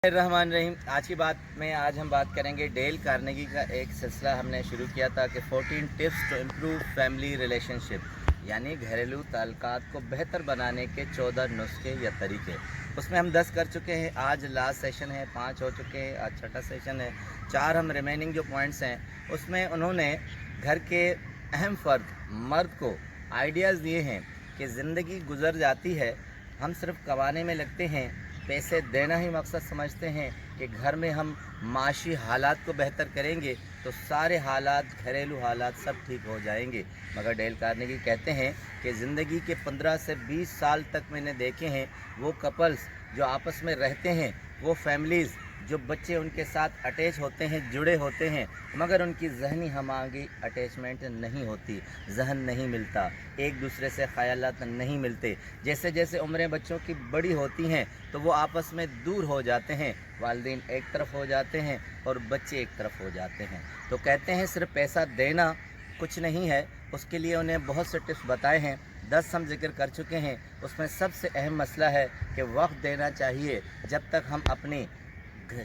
रहमान रहीम। आज की बात में हम बात करेंगे डेल कार्नेगी का एक सिलसिला हमने शुरू किया था कि 14 tips to improve family relationship, यानी घरेलू ताल्लुकात को बेहतर बनाने के 14 नुस्खे या तरीके। उसमें हम 10 कर चुके हैं, आज लास्ट सेशन है, 5 हो चुके हैं, आज छठा सेशन है। 4 हम रिमेनिंग जो पॉइंट्स हैं उसमें उन्होंने घर के अहम फ़र्द मर्द को आइडियाज़ दिए हैं कि ज़िंदगी गुजर जाती है, हम सिर्फ कमाने में लगते हैं, पैसे देना ही मकसद समझते हैं कि घर में हम माशी हालात को बेहतर करेंगे तो सारे हालात, घरेलू हालात सब ठीक हो जाएंगे। मगर डेल कार्नेगी कहते हैं कि ज़िंदगी के 15 से 20 साल तक मैंने देखे हैं वो कपल्स जो आपस में रहते हैं, वो फैमिलीज़ जो बच्चे उनके साथ अटैच होते हैं, जुड़े होते हैं, मगर उनकी ज़हनी हमागी अटैचमेंट नहीं होती, जहन नहीं मिलता, एक दूसरे से ख़यालात नहीं मिलते। जैसे जैसे उम्रें बच्चों की बड़ी होती हैं तो वो आपस में दूर हो जाते हैं, वालिदैन एक तरफ हो जाते हैं और बच्चे एक तरफ हो जाते हैं। तो कहते हैं सिर्फ पैसा देना कुछ नहीं है, उसके लिए उन्हें बहुत से टिप्स बताए हैं, 10 हम जिक्र कर चुके हैं। उसमें सबसे अहम मसला है कि वक्त देना चाहिए। जब तक हम अपनी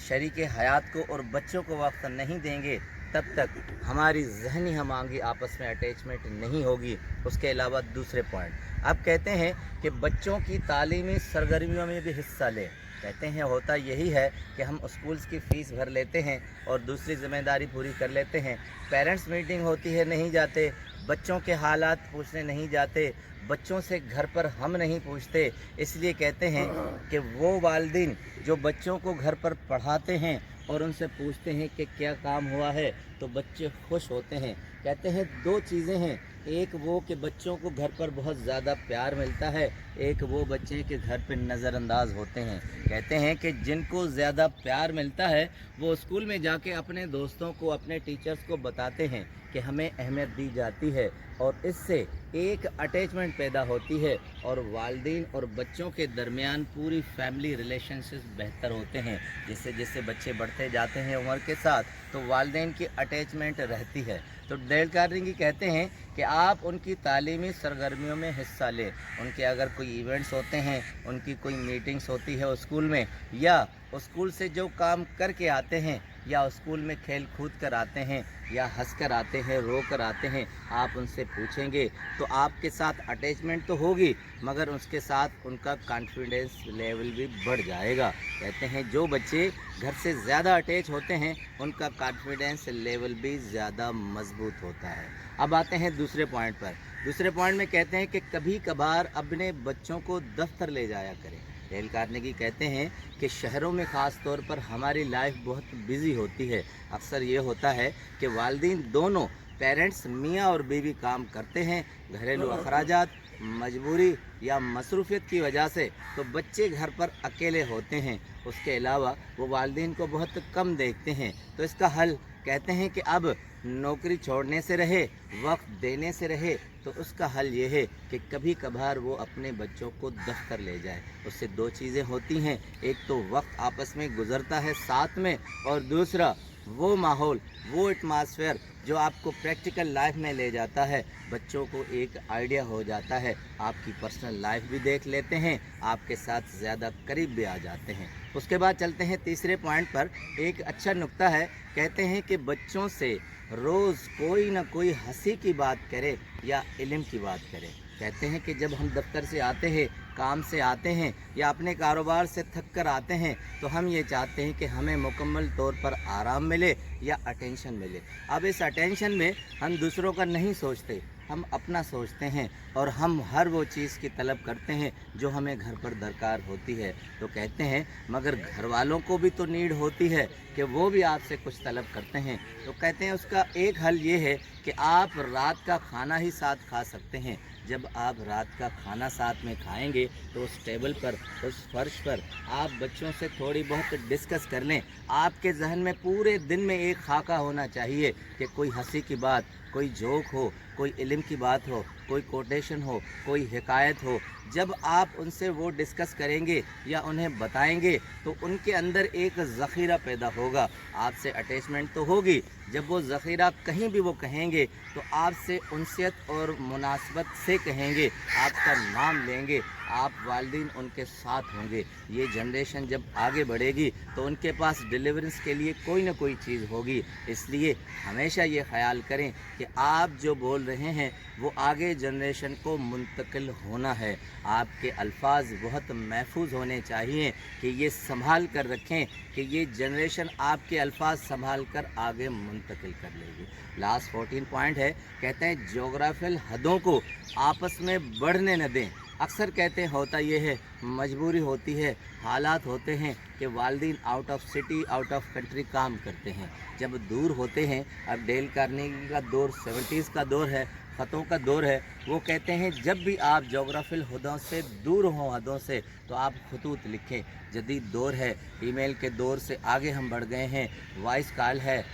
शरीक हयात को और बच्चों को वक्त नहीं देंगे तब तक हमारी जहनी हमागी आपस में अटैचमेंट नहीं होगी। उसके अलावा दूसरे पॉइंट अब कहते हैं कि बच्चों की तालीमी सरगर्मियों में भी हिस्सा लें। कहते हैं होता यही है कि हम स्कूल्स की फ़ीस भर लेते हैं और दूसरी ज़िम्मेदारी पूरी कर लेते हैं, पेरेंट्स मीटिंग होती है नहीं जाते, बच्चों के हालात पूछने नहीं जाते, बच्चों से घर पर हम नहीं पूछते। इसलिए कहते हैं कि वो वालिदैन जो बच्चों को घर पर पढ़ाते हैं और उनसे पूछते हैं कि क्या काम हुआ है तो बच्चे खुश होते हैं। कहते हैं 2 चीज़ें हैं, एक वो कि बच्चों को घर पर बहुत ज़्यादा प्यार मिलता है, एक वो बच्चे के घर पर नज़रअंदाज होते हैं। कहते हैं कि जिनको ज़्यादा प्यार मिलता है वो स्कूल में जाके अपने दोस्तों को, अपने टीचर्स को बताते हैं कि हमें अहमियत दी जाती है और इससे एक अटैचमेंट पैदा होती है और वालिदैन और बच्चों के दरमियान पूरी फैमिली रिलेशनशिप बेहतर होते हैं। जैसे जैसे बच्चे बढ़ते जाते हैं उम्र के साथ तो वालिदैन की अटैचमेंट रहती है। तो डेल कार्नेगी कहते हैं कि आप उनकी तालीमी सरगर्मियों में हिस्सा लें। उनके अगर कोई इवेंट्स होते हैं, उनकी कोई मीटिंग्स होती है स्कूल में, या स्कूल से जो काम करके आते हैं, या स्कूल में खेल कूद कर आते हैं, या हंस कर आते हैं, रो कर आते हैं, आप उनसे पूछेंगे तो आपके साथ अटैचमेंट तो होगी मगर उसके साथ उनका कॉन्फिडेंस लेवल भी बढ़ जाएगा। कहते हैं जो बच्चे घर से ज़्यादा अटैच होते हैं उनका कॉन्फिडेंस लेवल भी ज़्यादा मजबूत होता है। अब आते हैं दूसरे पॉइंट पर। दूसरे पॉइंट में कहते हैं कि कभी कभार अपने बच्चों को दफ्तर ले जाया करें। डेल कार्नेगी कहते हैं कि शहरों में ख़ास तौर पर हमारी लाइफ बहुत बिज़ी होती है। अक्सर ये होता है कि वालिदैन दोनों पेरेंट्स मियाँ और बीवी काम करते हैं, घरेलू अखराजात, मजबूरी या मसरूफियत की वजह से तो बच्चे घर पर अकेले होते हैं। उसके अलावा वो वालिदैन को बहुत कम देखते हैं। तो इसका हल कहते हैं कि अब नौकरी छोड़ने से रहे, वक्त देने से रहे, तो उसका हल ये है कि कभी कभार वो अपने बच्चों को दफ्तर ले जाए। उससे 2 चीज़ें होती हैं, एक तो वक्त आपस में गुजरता है साथ में, और दूसरा वो माहौल, वो एटमॉस्फेयर जो आपको प्रैक्टिकल लाइफ में ले जाता है। बच्चों को एक आइडिया हो जाता है, आपकी पर्सनल लाइफ भी देख लेते हैं, आपके साथ ज़्यादा करीब भी आ जाते हैं। उसके बाद चलते हैं तीसरे पॉइंट पर। एक अच्छा नुक्ता है, कहते हैं कि बच्चों से रोज़ कोई ना कोई हंसी की बात करे या इल्म की बात करे। कहते हैं कि जब हम दफ्तर से आते हैं, काम से आते हैं या अपने कारोबार से थक कर आते हैं तो हम ये चाहते हैं कि हमें मुकम्मल तौर पर आराम मिले या अटेंशन मिले। अब इस अटेंशन में हम दूसरों का नहीं सोचते, हम अपना सोचते हैं और हम हर वो चीज़ की तलब करते हैं जो हमें घर पर दरकार होती है। तो कहते हैं मगर घर वालों को भी तो नीड होती है कि वो भी आपसे कुछ तलब करते हैं। तो कहते हैं उसका एक हल ये है कि आप रात का खाना ही साथ खा सकते हैं। जब आप रात का खाना साथ में खाएंगे तो उस टेबल पर, उस फर्श पर आप बच्चों से थोड़ी बहुत डिस्कस कर लें। आपके जहन में पूरे दिन में एक खाका होना चाहिए कि कोई हंसी की बात, कोई जोक हो, कोई इल्म की बात हो, कोई कोटेशन हो, कोई हिकायत हो, जब आप उनसे वो डिस्कस करेंगे या उन्हें बताएंगे तो उनके अंदर एक ज़ख़ीरा पैदा होगा। आपसे अटैचमेंट तो होगी, जब वो ज़ख़ीरा कहीं भी वो कहेंगे तो आपसे उनसियत और मुनासबत से कहेंगे, आपका नाम लेंगे, आप वालिदैन उनके साथ होंगे। ये जनरेशन जब आगे बढ़ेगी तो उनके पास डिलीवरेंस के लिए कोई ना कोई चीज़ होगी। इसलिए हमेशा ये ख्याल करें कि आप जो बोल रहे हैं वो आगे जनरेशन को मुंतकिल होना है। आपके अल्फाज बहुत महफूज होने चाहिए कि ये संभाल कर रखें कि ये जनरेशन आपके अल्फाज संभाल कर आगे मुंतकिल कर लेगी। लास्ट 14 पॉइंट है, कहते हैं जोग्राफियल हदों को आपस में बढ़ने न दें। अक्सर कहते हैं होता ये है, मजबूरी होती है, हालात होते हैं कि वालिदैन out of city out of country काम करते हैं। जब दूर होते हैं, अब डेल कार्नेगी का दौर 70s का दौर है, ख़तों का दौर है, वो कहते हैं जब भी आप जोग्राफियल हदों से दूर हों, हदों से, तो आप खतूत लिखें। जदीद दौर है, ईमेल के दौर से आगे हम बढ़ गए हैं, वॉइस कॉल है,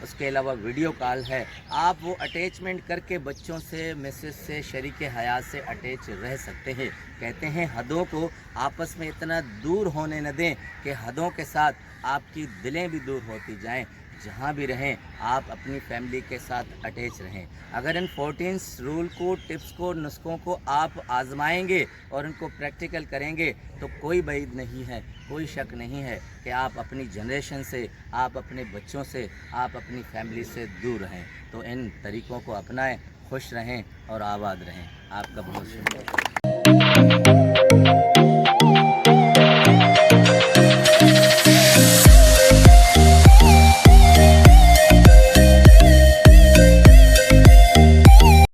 उसके अलावा वीडियो कॉल है। आप वो अटैचमेंट करके बच्चों से, मिसेस से, शरीक हयात से अटैच रह सकते हैं। कहते हैं हदों को आपस में इतना दूर होने न दें कि हदों के साथ आपकी दिलें भी दूर होती जाएं। जहाँ भी रहें आप अपनी फैमिली के साथ अटैच रहें। अगर इन 14 रूल को, टिप्स को, नुस्खों को आप आजमाएंगे और इनको प्रैक्टिकल करेंगे तो कोई बैद नहीं है, कोई शक नहीं है कि आप अपनी जनरेशन से, आप अपने बच्चों से, आप अपनी फैमिली से दूर रहें। तो इन तरीक़ों को अपनाएं, खुश रहें और आबाद रहें। आपका बहुत शुक्रिया।